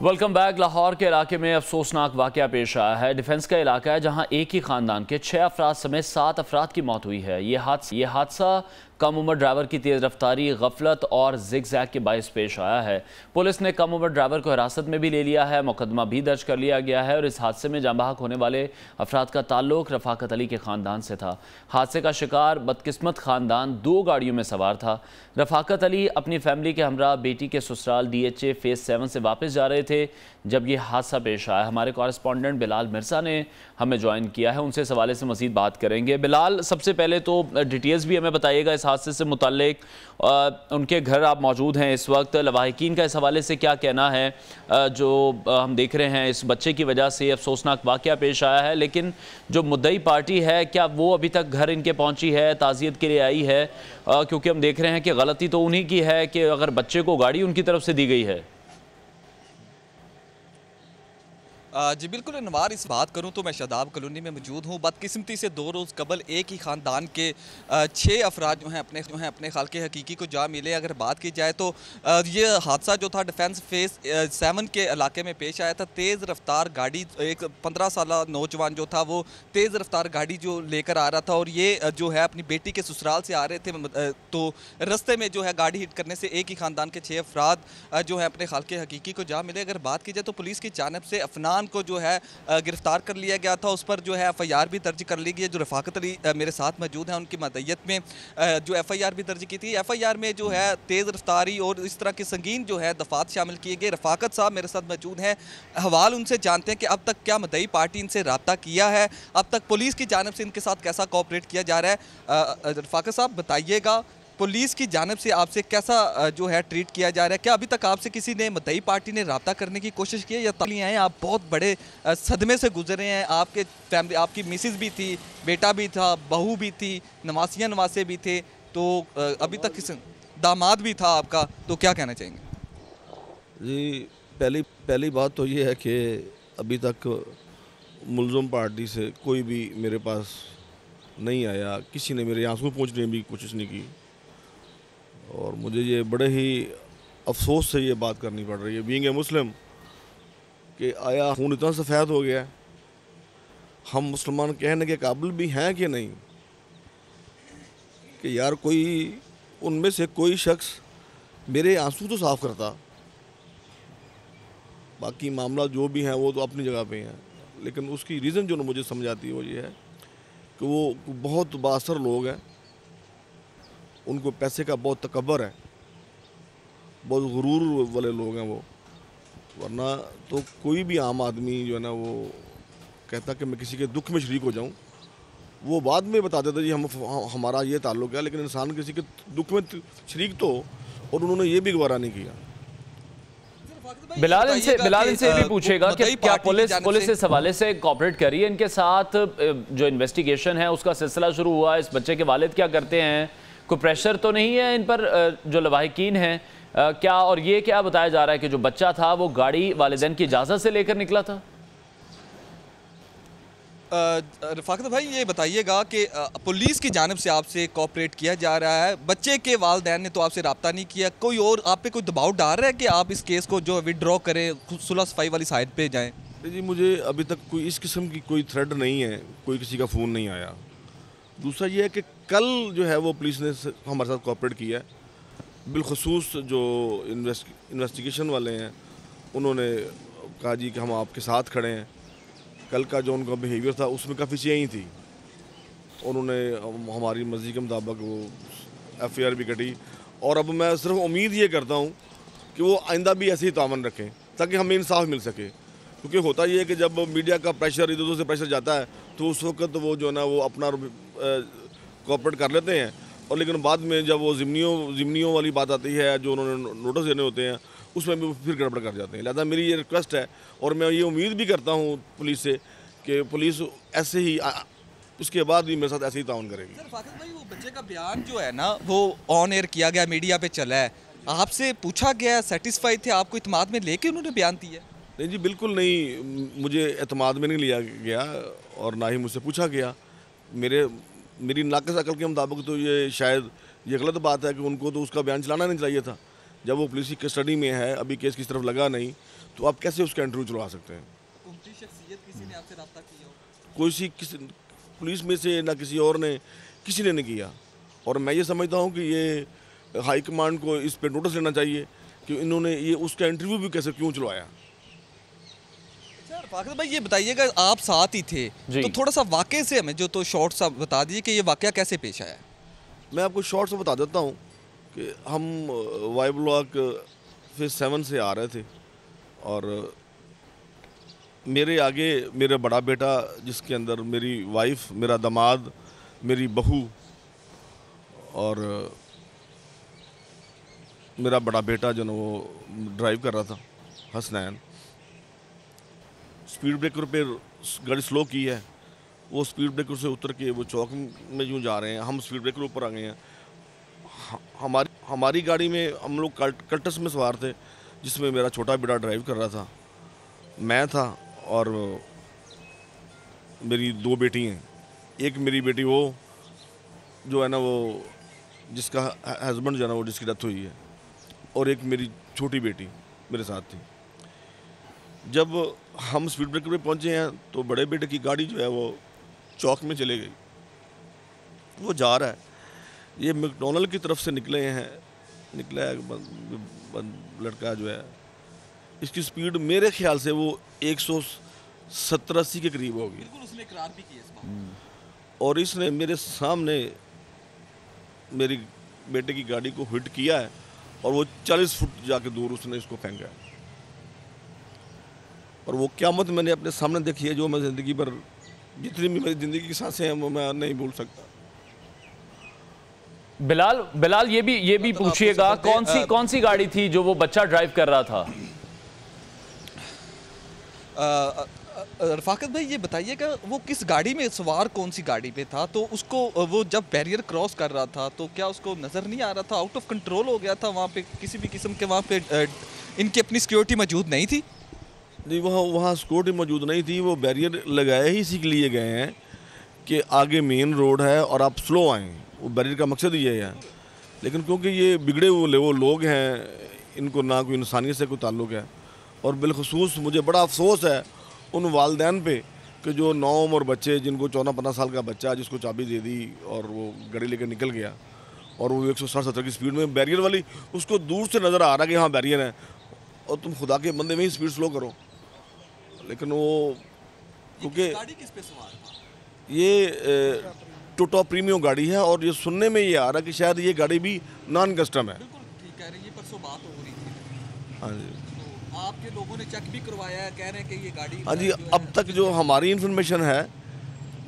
Welcome back. Lahore के इलाके में अफसोसनाक वाकया पेश आया है। डिफेंस का इलाका है जहां एक ही खानदान के 6 अफराद समेत 7 अफराद की मौत हुई है। ये हादसा कम उम्र ड्राइवर की तेज़ रफ्तारी, गफलत और जिग-जैग के बायस पेश आया है। पुलिस ने कम उम्र ड्राइवर को हिरासत में भी ले लिया है। मुकदमा भी दर्ज कर लिया गया है और इस हादसे में जाँ-बहक होने वाले अफराद का ताल्लुक रफाकत अली के ख़ानदान से था। हादसे का शिकार बदकिस्मत ख़ानदान 2 गाड़ियों में सवार था। रफाकत अली अपनी फैमिली के हमरा बेटी के ससुराल DHA फेज़ 7 से वापस जा रहे थे जब ये हादसा पेश आया। हमारे कॉरेस्पॉन्डेंट बिलाल मिर्ज़ा ने हमें ज्वाइन किया है, उनसे इस हवाले से मज़ीद बात करेंगे। बिलाल, सबसे पहले तो डिटेल्स भी हमें बताइएगा इस हादसे से मुताल्लिक। उनके घर आप मौजूद हैं इस वक्त, लवाहिकीन का इस हवाले से क्या कहना है? जो हम देख रहे हैं इस बच्चे की वजह से अफसोसनाक वाक़या पेश आया है, लेकिन जो मुद्दई पार्टी है क्या वो अभी तक घर इनके पहुंची है, ताज़ियत के लिए आई है? क्योंकि हम देख रहे हैं कि गलती तो उन्हीं की है कि अगर बच्चे को गाड़ी उनकी तरफ से दी गई है। जी बिल्कुल अनवार, इस बात करूं तो मैं शादाब कॉलोनी में मौजूद हूं। बदकिस्मती से 2 रोज़ कबल एक ही ख़ानदान के 6 अफराद जो हैं अपने खाल के हकीकी को जा मिले। अगर बात की जाए तो ये हादसा जो था डिफेंस फेज़ 7 के इलाके में पेश आया था। तेज़ रफ्तार गाड़ी, एक 15 साल नौजवान जो था वो तेज़ रफ्तार गाड़ी जो लेकर आ रहा था और ये जो है अपनी बेटी के ससुराल से आ रहे थे। तो रस्ते में जो है गाड़ी हिट करने से एक ही ख़ानदान के 6 अफराद जो है अपने खाल के हकीकी को जा मिले। अगर बात की जाए तो पुलिस की जानिब से अफनान को जो है गिरफ्तार कर लिया गया था। उस पर जो है FIR भी दर्ज कर ली गई है। जो रफाकत अली मेरे साथ मौजूद हैं, उनकी मदयत में जो FIR भी दर्ज की थी। FIR में जो है तेज़ रफ्तारी और इस तरह के संगीन जो है दफात शामिल किए गए। रफाकत साहब मेरे साथ मौजूद हैं, हवाल उनसे जानते हैं कि अब तक क्या मुद्दई पार्टी इनसे रब्ता किया है, अब तक पुलिस की जानिब से इनके साथ कैसा कोऑपरेट किया जा रहा है। रफाकत साहब बताइएगा, पुलिस की जानिब से आपसे कैसा जो है ट्रीट किया जा रहा है? क्या अभी तक आपसे किसी ने मुद्दई पार्टी ने रब्ता करने की कोशिश की है या ताली आए? आप बहुत बड़े सदमे से गुजरे हैं। आपके फैमिली, आपकी मिसिस भी थी, बेटा भी था, बहू भी थी, नवासियाँ नवासे भी थे, तो अभी तक किस दामाद भी था आपका, तो क्या कहना चाहेंगे? जी, पहली बात तो ये है कि अभी तक मुलज़म पार्टी से कोई भी मेरे पास नहीं आया, किसी ने मेरे आंसू पहुँचने की कोशिश नहीं की और मुझे ये बड़े ही अफसोस से ये बात करनी पड़ रही है बीइंग ए मुस्लिम कि आया खून इतना सफ़ेद हो गया है, हम मुसलमान कहने के काबिल भी हैं कि नहीं, कि यार कोई उनमें से कोई शख्स मेरे आंसू तो साफ़ करता। बाकी मामला जो भी हैं वो तो अपनी जगह पे हैं, लेकिन उसकी रीज़न जो मुझे समझ आती है वो ये है कि वो बहुत बासर लोग हैं, उनको पैसे का बहुत तकब्बर है, बहुत गुरूर वाले लोग हैं वो। वरना तो कोई भी आम आदमी जो है ना वो कहता कि मैं किसी के दुख में शरीक हो जाऊं, वो बाद में बता देता जी हमारा ये ताल्लुक़ है, लेकिन इंसान किसी के दुख में शरीक तो, और उन्होंने ये भी गवारा नहीं किया। बिलाल इनसे भी पूछेगा कि क्या पुलिस इस हवाले से कोऑपरेट कर रही है इनके साथ? जो इन्वेस्टिगेशन है उसका सिलसिला शुरू हुआ, इस बच्चे के वालिद क्या करते हैं? कोई प्रेशर तो नहीं है इन पर जो लवाहिकीन हैं क्या? और ये क्या बताया जा रहा है कि जो बच्चा था वो गाड़ी वालिदैन की इजाज़त से लेकर निकला था? रफाकत भाई ये बताइएगा कि पुलिस की जानिब से आपसे कोऑपरेट किया जा रहा है, बच्चे के वालिदैन ने तो आपसे रब्ता नहीं किया, कोई और आप पे कोई दबाव डाल रहा है कि आप इस केस को जो विड्रॉ करें, सुलह सफाई वाली साइड पे जाएं? जी, मुझे अभी तक कोई इस किस्म की कोई थ्रेड नहीं है, कोई किसी का फ़ोन नहीं आया। दूसरा ये है कि कल जो है वो पुलिस ने हमारे साथ कोऑपरेट किया है, बिलखसूस जो इन्वेस्टिगेशन वाले हैं उन्होंने कहा जी कि हम आपके साथ खड़े हैं। कल का जो उनका बिहेवियर था उसमें काफ़ी चेंज थी, उन्होंने हमारी मर्ज़ी के मुताबिक वो FIR भी कटी, और अब मैं सिर्फ उम्मीद ये करता हूँ कि वो आइंदा भी ऐसे ही तामन रखें ताकि हमें इंसाफ मिल सके। क्योंकि होता ये है कि जब मीडिया का प्रेशर, इधर उधर से प्रेशर जाता है तो उस वक्त वो जो है ना वो अपना कोऑपरेट कर लेते हैं, और लेकिन बाद में जब वो ज़िम्नियों वाली बात आती है, जो उन्होंने नोटिस देने होते हैं, उसमें भी फिर गड़बड़ कर जाते हैं। लिहाजा मेरी ये रिक्वेस्ट है और मैं ये उम्मीद भी करता हूँ पुलिस से कि पुलिस ऐसे ही उसके बाद भी मेरे साथ ऐसे ही ताउन करेगी। सर फाकिर भाई, वो बच्चे का बयान जो है ना वो ऑन एयर किया गया, मीडिया पे चला है, आपसे पूछा गया, सेटिस्फाई थे, आपको इत्मीनान में लेके उन्होंने बयान दिया? नहीं जी, बिल्कुल नहीं, मुझे एतमाद में नहीं लिया गया और ना ही मुझसे पूछा गया। मेरी नाक़िस अकल के मुताबिक तो ये शायद ये गलत बात है कि उनको तो उसका बयान चलाना नहीं चाहिए था। जब वो पुलिस की कस्टडी में है, अभी केस किस तरफ लगा नहीं, तो आप कैसे उसका इंटरव्यू चलवा सकते हैं? हुकूमती शख्सियत किसी ने आपसे रब्ता किया हो? किसी पुलिस में से ना किसी और ने, किसी ने नहीं किया। और मैं ये समझता हूँ कि ये हाई कमांड को इस पे नोटिस लेना चाहिए कि इन्होंने ये उसका इंटरव्यू भी कैसे क्यों चलवाया। फाखिर भाई ये बताइएगा, आप साथ ही थे तो थोड़ा सा वाकये से हमें जो तो शॉर्ट सा बता दीजिए कि ये वाकया कैसे पेश आया। मैं आपको शॉर्ट से बता देता हूँ कि हम वाई ब्लॉक फेज 7 से आ रहे थे और मेरे आगे मेरा बड़ा बेटा, जिसके अंदर मेरी वाइफ, मेरा दामाद, मेरी बहू और मेरा बड़ा बेटा जो ना वो ड्राइव कर रहा था, हसनैन। स्पीड ब्रेकर पे गाड़ी स्लो की है, वो स्पीड ब्रेकर से उतर के वो चौक में यूँ जा रहे हैं, हम स्पीड ब्रेकर ऊपर आ गए हैं। हमारी गाड़ी में हम लोग कल्टस में सवार थे, जिसमें मेरा छोटा बेटा ड्राइव कर रहा था, मैं था और मेरी 2 बेटी हैं। एक मेरी बेटी वो जो है ना वो जिसका हस्बैंड जो है ना वो जिसकी डेथ हुई है, और एक मेरी छोटी बेटी मेरे साथ थी। जब हम स्पीड ब्रेकर पे पहुंचे हैं तो बड़े बेटे की गाड़ी जो है वो चौक में चले गई। वो जा रहा है, ये मैकडॉनल्ड की तरफ से निकला है लड़का जो है, इसकी स्पीड मेरे ख्याल से वो 170-80 के करीब होगी। उसने इकरार भी किया इस बात। और इसने मेरे सामने मेरी बेटे की गाड़ी को हिट किया है और वो 40 फुट जाके दूर उसने इसको फेंका है। और वो क़यामत मैंने अपने सामने देखी है, जो मैं ज़िंदगी पर जितनी भी मेरी ज़िंदगी की सांसें हैं वो मैं नहीं भूल सकता। बिलाल ये भी पूछिएगा, कौन सी गाड़ी थी जो वो बच्चा ड्राइव कर रहा था? रफाकत भाई ये बताइएगा, वो किस गाड़ी में सवार, कौन सी गाड़ी पे था? तो उसको वो जब बैरियर क्रॉस कर रहा था तो क्या उसको नज़र नहीं आ रहा था? आउट ऑफ कंट्रोल हो गया था वहाँ पे? किसी भी किस्म के वहाँ पे इनकी अपनी सिक्योरिटी मौजूद नहीं थी? नहीं, वहाँ सिक्योरिटी मौजूद नहीं थी। वो बैरियर लगाए ही इसी के लिए गए हैं कि आगे मेन रोड है और आप स्लो आएँ। वो बैरियर का मकसद ये है। लेकिन क्योंकि ये बिगड़े हुए वो लोग हैं, इनको ना कोई इंसानियत से कोई ताल्लुक़ है। और बिलखसूस मुझे बड़ा अफसोस है उन वालदैन पे कि जो 9 उम्र बच्चे, जिनको 14-15 साल का बच्चा जिसको चाबी दे दी और वो गाड़ी लेकर निकल गया, और वो 160-170 की स्पीड में बैरियर वाली, उसको दूर से नज़र आ रहा कि हाँ बैरियर है, और तुम खुदा के बंदे में ही स्पीड स्लो करो। लेकिन वो क्योंकि ये टोटो प्रीमियम गाड़ी है और ये सुनने में ये आ रहा कि शायद ये गाड़ी भी नॉन कस्टम है। बिल्कुल ठीक कह रही है, परसों बात हो रही थी। हाँ जी, तो आपके लोगों ने चेक भी करवाया है, कह रहे हैं कि ये गाड़ी। हाँ जी, अब तक जो हमारी इन्फॉर्मेशन है,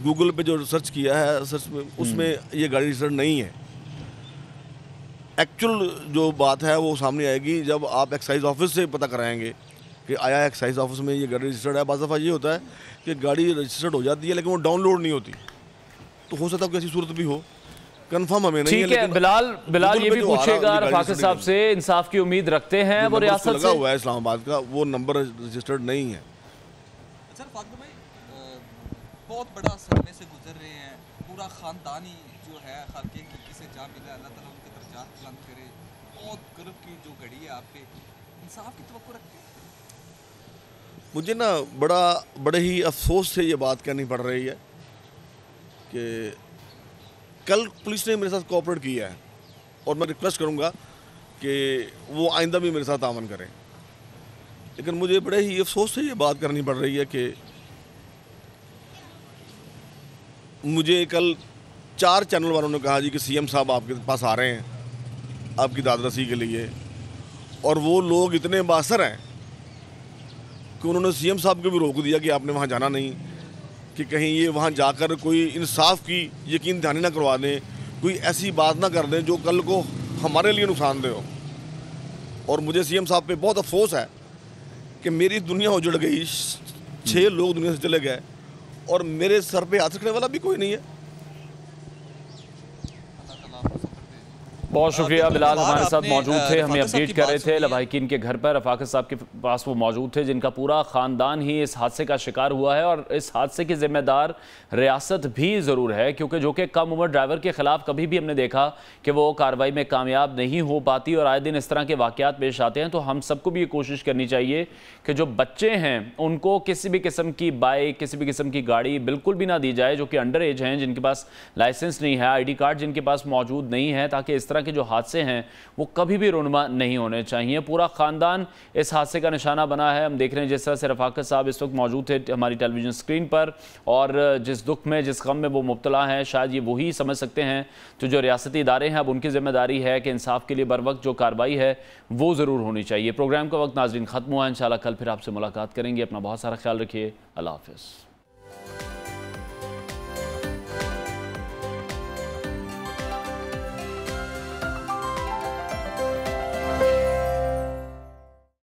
गूगल पे जो रिसर्च किया है, सर्च में उसमें ये गाड़ी रजिस्टर्ड नहीं है। एक्चुअल जो बात है वो सामने आएगी जब आप एक्साइज ऑफिस से पता कराएंगे कि आया एक्साइज ऑफिस में ये गाड़ी रजिस्टर्ड है। बाज़ दफ़ा ये होता है कि गाड़ी रजिस्टर्ड हो जाती है लेकिन वो डाउनलोड नहीं होती, तो हो सकता है कोई ऐसी सूरत भी हो, कंफर्म हमें नहीं है। ठीक है, बिलाल ये भी पूछेगा रफाकत साहब से, इंसाफ की उम्मीद रखते हैं। वो रियासत लगा हुआ है इस्लामाबाद का, वो नंबर रजिस्टर्ड नहीं है। सर फाखिर भाई बहुत बड़ा सदमे से गुजर रहे हैं, पूरा ख़ानदानी जो है खाके की से जा मिला, अल्लाह ताला उनके दर्जात बुलंद करे। बहुत गर्व की जो घड़ी है आप पे, इंसाफ की तवक्को रखते हैं। मुझे ना बड़े ही अफसोस से ये बात कहनी पड़ रही है कि कल पुलिस ने मेरे साथ कोऑपरेट किया है और मैं रिक्वेस्ट करूंगा कि वो आइंदा भी मेरे साथ तावन करें। लेकिन मुझे बड़े ही अफसोस से ये बात करनी पड़ रही है कि मुझे कल 4 चैनल वालों ने कहा जी कि सीएम साहब आपके पास आ रहे हैं आपकी दादरसी के लिए, और वो लोग इतने बासर हैं कि उन्होंने सीएम साहब को भी रोक दिया कि आपने वहाँ जाना नहीं, कि कहीं ये वहाँ जाकर कोई इंसाफ की यकीन दहानी ना करवा दें, कोई ऐसी बात ना कर दें जो कल को हमारे लिए नुकसानदेह हो। और मुझे सीएम साहब पे बहुत अफसोस है कि मेरी दुनिया उजड़ गई, 6 लोग दुनिया से चले गए और मेरे सर पे हाथ रखने वाला भी कोई नहीं है। बहुत शुक्रिया बिलाल, हमारे साथ मौजूद थे, हमें रफाकत साहब अपडेट की कर रहे बात थे सुनी है। लवाहिकीन के घर पर। रफाकत साहब के पास वो मौजूद थे जिनका पूरा ख़ानदान ही इस हादसे का शिकार हुआ है, और इस हादसे की जिम्मेदार रियासत भी ज़रूर है, क्योंकि जो कि कम उम्र ड्राइवर के ख़िलाफ़ कभी भी हमने देखा कि वो कार्रवाई में कामयाब नहीं हो पाती, और आए दिन इस तरह के वाक़यात पेश आते हैं। तो हम सबको भी ये कोशिश करनी चाहिए कि जो बच्चे हैं उनको किसी भी किस्म की बाइक, किसी भी किस्म की गाड़ी बिल्कुल भी ना दी जाए, जो कि अंडर एज हैं, जिनके पास लाइसेंस नहीं है, ID कार्ड जिनके पास मौजूद नहीं है, ताकि इस तरह के जो हादसे हैं वो कभी भी रुनमा नहीं होने चाहिए। पूरा ख़ानदान इस हादसे का निशाना बना है। हम देख रहे हैं जिस तरह से रफाकत साहब इस वक्त मौजूद थे हमारी टेलीविज़न स्क्रीन पर, और जिस दुख में, जिस गम में वो मुब्तला हैं, शायद ये वही समझ सकते हैं। तो जो रियासती इदारे हैं, अब उनकी ज़िम्मेदारी है कि इंसाफ के लिए बर वक्त जो कार्रवाई है वो ज़रूर होनी चाहिए। प्रोग्राम का वक्त नाज़रीन ख़त्म हुआ। इंशाल्लाह कल फिर आपसे मुलाकात करेंगे। अपना बहुत सारा ख्याल रखिए। अल्लाह हाफ़िज़।